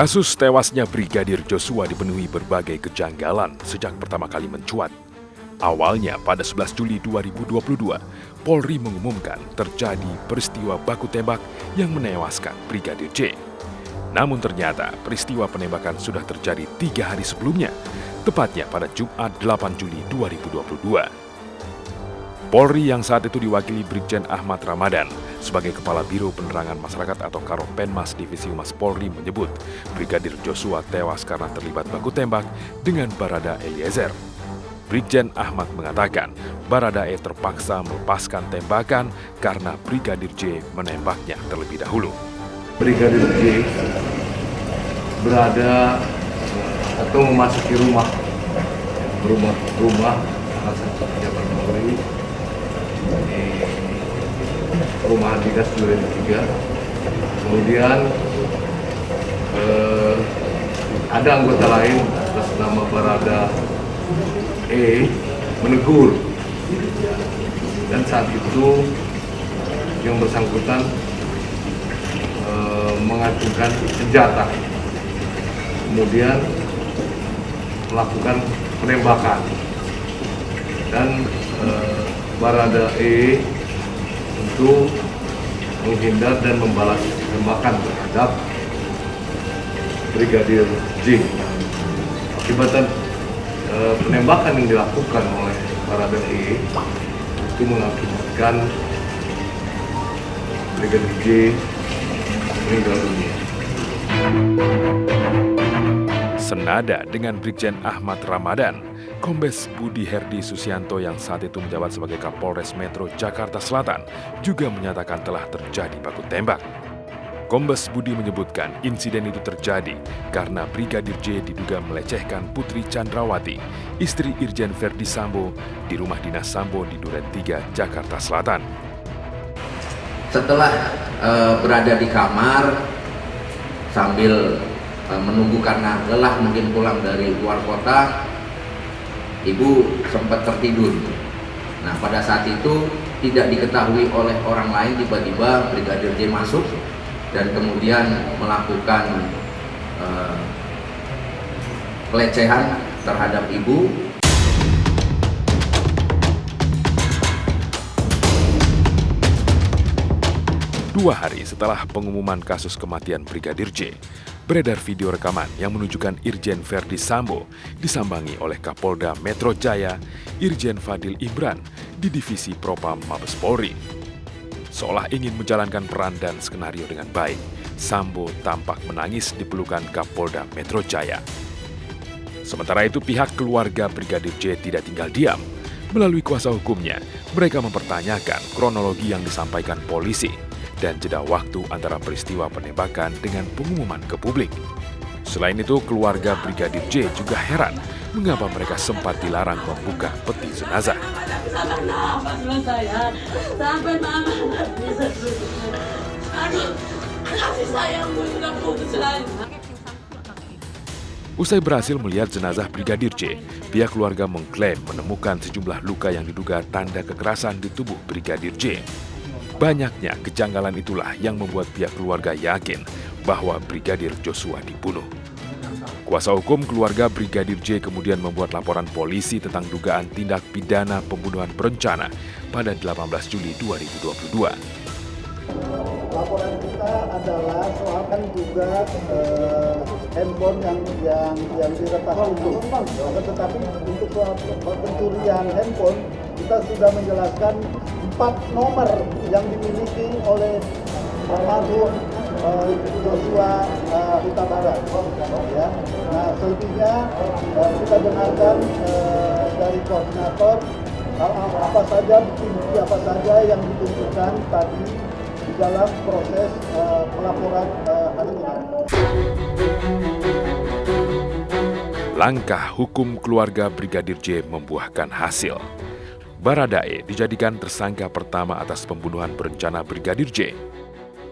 Kasus tewasnya Brigadir Joshua dipenuhi berbagai kejanggalan sejak pertama kali mencuat. Awalnya pada 11 Juli 2022, Polri mengumumkan terjadi peristiwa baku tembak yang menewaskan Brigadir J. Namun ternyata peristiwa penembakan sudah terjadi 3 hari sebelumnya, tepatnya pada Jumat 8 Juli 2022. Polri yang saat itu diwakili Brigjen Ahmad Ramadan sebagai Kepala Biro Penerangan Masyarakat atau Karopenmas Divisi Humas Polri menyebut Brigadir Joshua tewas karena terlibat baku tembak dengan Barada Eliezer. Brigjen Ahmad mengatakan Baradae terpaksa melepaskan tembakan karena Brigadir J menembaknya terlebih dahulu. Brigadir J berada atau memasuki rumah salah satu pejabat Polri di perumahan dinas Duren 3. Kemudian ada anggota lain atas nama Barada E menegur, dan saat itu yang bersangkutan mengacungkan senjata, kemudian melakukan penembakan, dan Barada E untuk menghindar dan membalas tembakan terhadap Brigadir J. Akibat penembakan yang dilakukan oleh Barada E itu mengakibatkan Brigadir J meninggal dunia. Senada dengan Brigjen Ahmad Ramadan, Kombes Budi Herdi Susianto yang saat itu menjabat sebagai Kapolres Metro Jakarta Selatan juga menyatakan telah terjadi baku tembak. Kombes Budi menyebutkan insiden itu terjadi karena Brigadir J diduga melecehkan Putri Chandrawati, istri Irjen Verdi Sambo, di rumah dinas Sambo di Duren 3, Jakarta Selatan. Setelah berada di kamar sambil menunggu karena lelah mungkin pulang dari luar kota, ibu sempat tertidur. Nah, pada saat itu tidak diketahui oleh orang lain, tiba-tiba Brigadir J masuk dan kemudian melakukan pelecehan terhadap ibu. Dua hari setelah pengumuman kasus kematian Brigadir J, beredar video rekaman yang menunjukkan Irjen Verdi Sambo disambangi oleh Kapolda Metro Jaya, Irjen Fadil Imran di Divisi Propam Mabes Polri. Seolah ingin menjalankan peran dan skenario dengan baik, Sambo tampak menangis di pelukan Kapolda Metro Jaya. Sementara itu pihak keluarga Brigadir J tidak tinggal diam. Melalui kuasa hukumnya, mereka mempertanyakan kronologi yang disampaikan polisi dan jeda waktu antara peristiwa penembakan dengan pengumuman ke publik. Selain itu, keluarga Brigadir J juga heran mengapa mereka sempat dilarang membuka peti jenazah. Usai berhasil melihat jenazah Brigadir J, pihak keluarga mengklaim menemukan sejumlah luka yang diduga tanda kekerasan di tubuh Brigadir J. Banyaknya kejanggalan itulah yang membuat pihak keluarga yakin bahwa Brigadir Joshua dibunuh. Kuasa hukum keluarga Brigadir J kemudian membuat laporan polisi tentang dugaan tindak pidana pembunuhan berencana pada 18 Juli 2022. Laporan kita adalah soal kan juga handphone yang diretas untuk tetapi untuk pencurian handphone kita sudah menjelaskan 4 nomor yang dimiliki oleh almarhum Joshua Huta Barat. Ya. Nah, selebihnya kita dengarkan dari koordinator apa saja bukti apa saja yang ditunjukkan tadi di dalam proses pelaporan hari ini. Langkah hukum keluarga Brigadir J membuahkan hasil. Baradae dijadikan tersangka pertama atas pembunuhan berencana Brigadir J.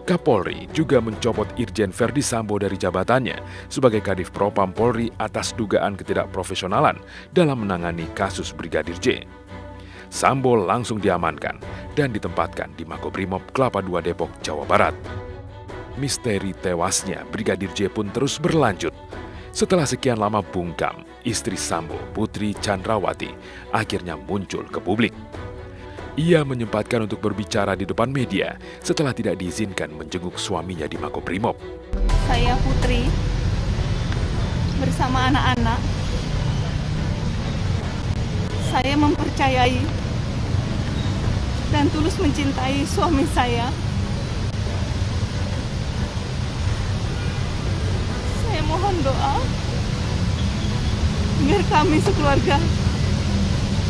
Kapolri juga mencopot Irjen Verdi Sambo dari jabatannya sebagai Kadif Propam Polri atas dugaan ketidakprofesionalan dalam menangani kasus Brigadir J. Sambo langsung diamankan dan ditempatkan di Makobrimob Kelapa II Depok, Jawa Barat. misteri tewasnya Brigadir J pun terus berlanjut. Setelah sekian lama bungkam, istri Sambo, Putri Chandrawati, akhirnya muncul ke publik. Ia menyempatkan untuk berbicara di depan media setelah tidak diizinkan menjenguk suaminya di Makobrimob. Saya Putri, bersama anak-anak. Saya mempercayai dan tulus mencintai suami saya. Saya mohon doa biar kami sekeluarga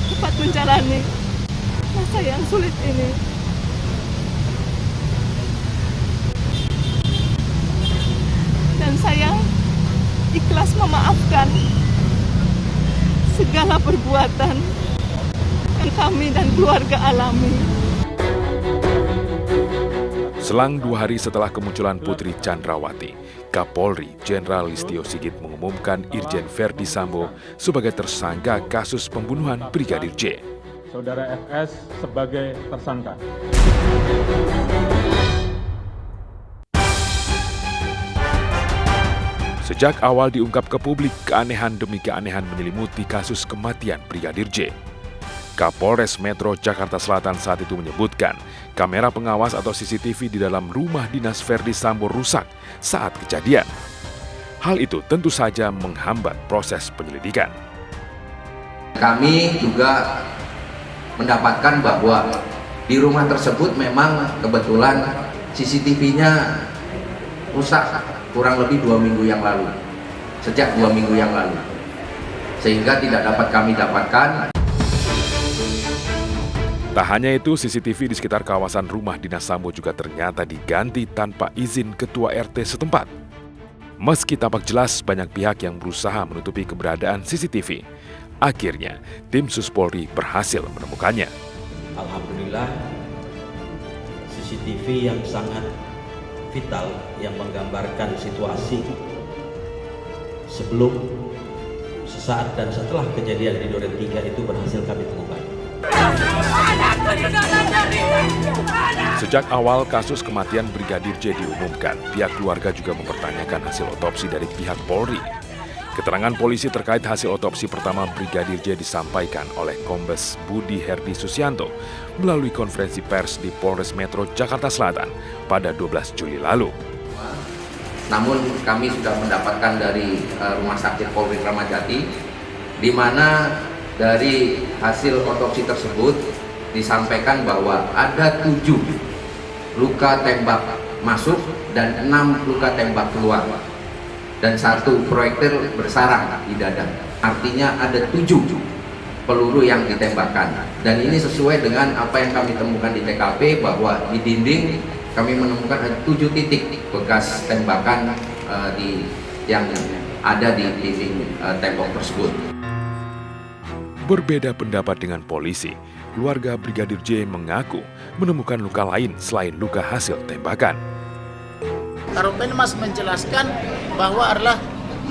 cepat menjalani masa yang sulit ini. Dan saya ikhlas memaafkan segala perbuatan yang kami dan keluarga alami. Selang 2 hari setelah kemunculan Putri Chandrawati, Kapolri Jenderal Listio Sigit mengumumkan Irjen Verdi Sambo sebagai tersangka kasus pembunuhan Brigadir J. Saudara FS sebagai tersangka. Sejak awal diungkap ke publik, keanehan demi keanehan menyelimuti kasus kematian Brigadir J. Kapolres Metro Jakarta Selatan saat itu menyebutkan kamera pengawas atau CCTV di dalam rumah dinas Verdi Sambo rusak saat kejadian. Hal itu tentu saja menghambat proses penyelidikan. Kami juga mendapatkan bahwa di rumah tersebut memang kebetulan CCTV-nya rusak kurang lebih 2 minggu yang lalu, sejak 2 minggu yang lalu, sehingga tidak dapat kami dapatkan. Tak hanya itu, CCTV di sekitar kawasan rumah dinas Sambo juga ternyata diganti tanpa izin ketua RT setempat. Meski tampak jelas banyak pihak yang berusaha menutupi keberadaan CCTV, akhirnya tim Sus Polri berhasil menemukannya. Alhamdulillah, CCTV yang sangat vital yang menggambarkan situasi sebelum, sesaat, dan setelah kejadian di Duren 3 itu berhasil kami temukan. Sejak awal kasus kematian Brigadir J diumumkan, pihak keluarga juga mempertanyakan hasil otopsi dari pihak Polri. Keterangan polisi terkait hasil otopsi pertama Brigadir J disampaikan oleh Kombes Budi Herdi Susianto melalui konferensi pers di Polres Metro Jakarta Selatan pada 12 Juli lalu. Namun kami sudah mendapatkan dari Rumah Sakit Polri Kramat Jati, di mana dari hasil otopsi tersebut disampaikan bahwa ada 7 luka tembak masuk dan 6 luka tembak keluar, dan 1 proyektil bersarang di dada. Artinya ada 7 peluru yang ditembakkan. Dan ini sesuai dengan apa yang kami temukan di TKP, bahwa di dinding kami menemukan ada 7 titik bekas tembakan yang ada di dinding tembok tersebut. Berbeda pendapat dengan polisi, keluarga Brigadir J mengaku menemukan luka lain selain luka hasil tembakan. Karopenmas menjelaskan bahwa adalah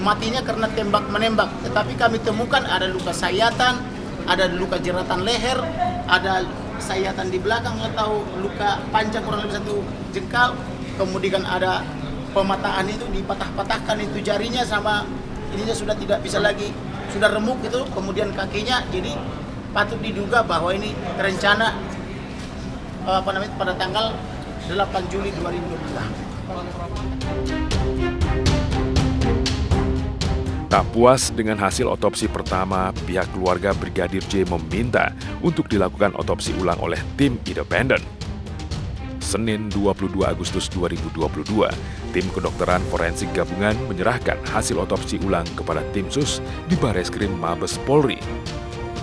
matinya karena tembak-menembak, tetapi kami temukan ada luka sayatan, ada luka jeratan leher, ada sayatan di belakang atau luka panjang kurang lebih 1 jengkal, kemudian ada pemataan itu dipatah-patahkan itu jarinya sama ininya sudah tidak bisa lagi, sudah remuk itu, kemudian kakinya, jadi patut diduga bahwa ini terencana pada tanggal 8 Juli 2022. Tak puas dengan hasil otopsi pertama, pihak keluarga Brigadir J meminta untuk dilakukan otopsi ulang oleh tim independen. Senin 22 Agustus 2022, tim kedokteran forensik gabungan menyerahkan hasil otopsi ulang kepada tim Sus di Bareskrim Mabes Polri.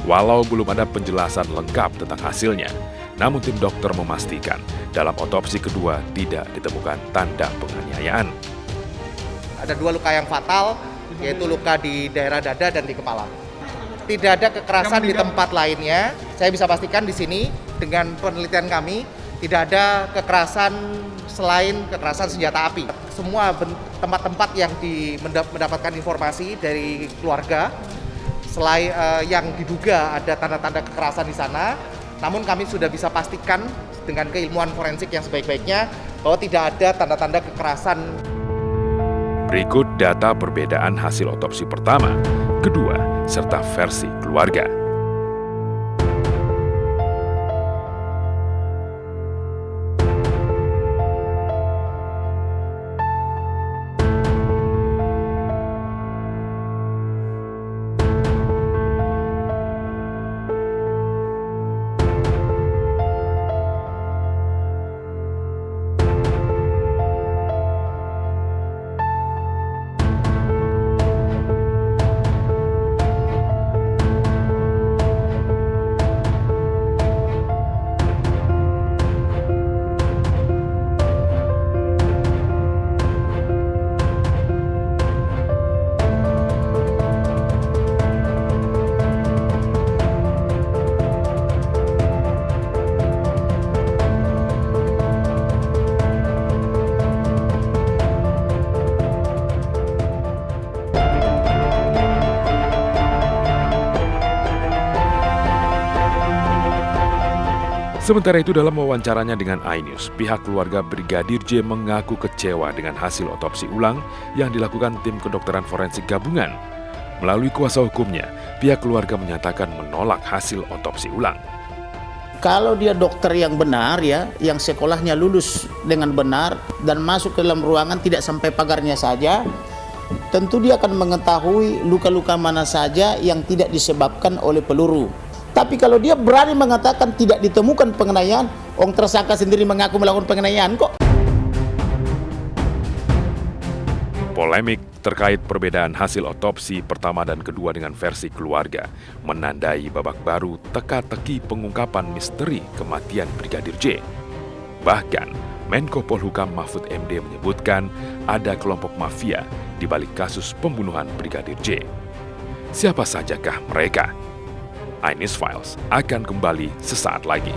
Walau belum ada penjelasan lengkap tentang hasilnya, namun tim dokter memastikan dalam otopsi kedua tidak ditemukan tanda penganiayaan. Ada 2 luka yang fatal, yaitu luka di daerah dada dan di kepala. Tidak ada kekerasan di tempat lainnya. Saya bisa pastikan di sini dengan penelitian kami tidak ada kekerasan selain kekerasan senjata api. Semua tempat-tempat yang mendapatkan informasi dari keluarga selain yang diduga ada tanda-tanda kekerasan di sana, namun kami sudah bisa pastikan dengan keilmuan forensik yang sebaik-baiknya bahwa tidak ada tanda-tanda kekerasan. Berikut data perbedaan hasil otopsi pertama, kedua, serta versi keluarga. Sementara itu dalam wawancaranya dengan iNews, pihak keluarga Brigadir J mengaku kecewa dengan hasil otopsi ulang yang dilakukan tim kedokteran forensik gabungan. Melalui kuasa hukumnya, pihak keluarga menyatakan menolak hasil otopsi ulang. Kalau dia dokter yang benar ya, yang sekolahnya lulus dengan benar dan masuk ke dalam ruangan tidak sampai pagarnya saja, tentu dia akan mengetahui luka-luka mana saja yang tidak disebabkan oleh peluru. Tapi kalau dia berani mengatakan tidak ditemukan penganiayaan, orang tersangka sendiri mengaku melakukan penganiayaan kok. Polemik terkait perbedaan hasil otopsi pertama dan kedua dengan versi keluarga menandai babak baru teka-teki pengungkapan misteri kematian Brigadir J. Bahkan, Menko Polhukam Mahfud MD menyebutkan ada kelompok mafia di balik kasus pembunuhan Brigadir J. Siapa sajakah mereka? iNews Files akan kembali sesaat lagi.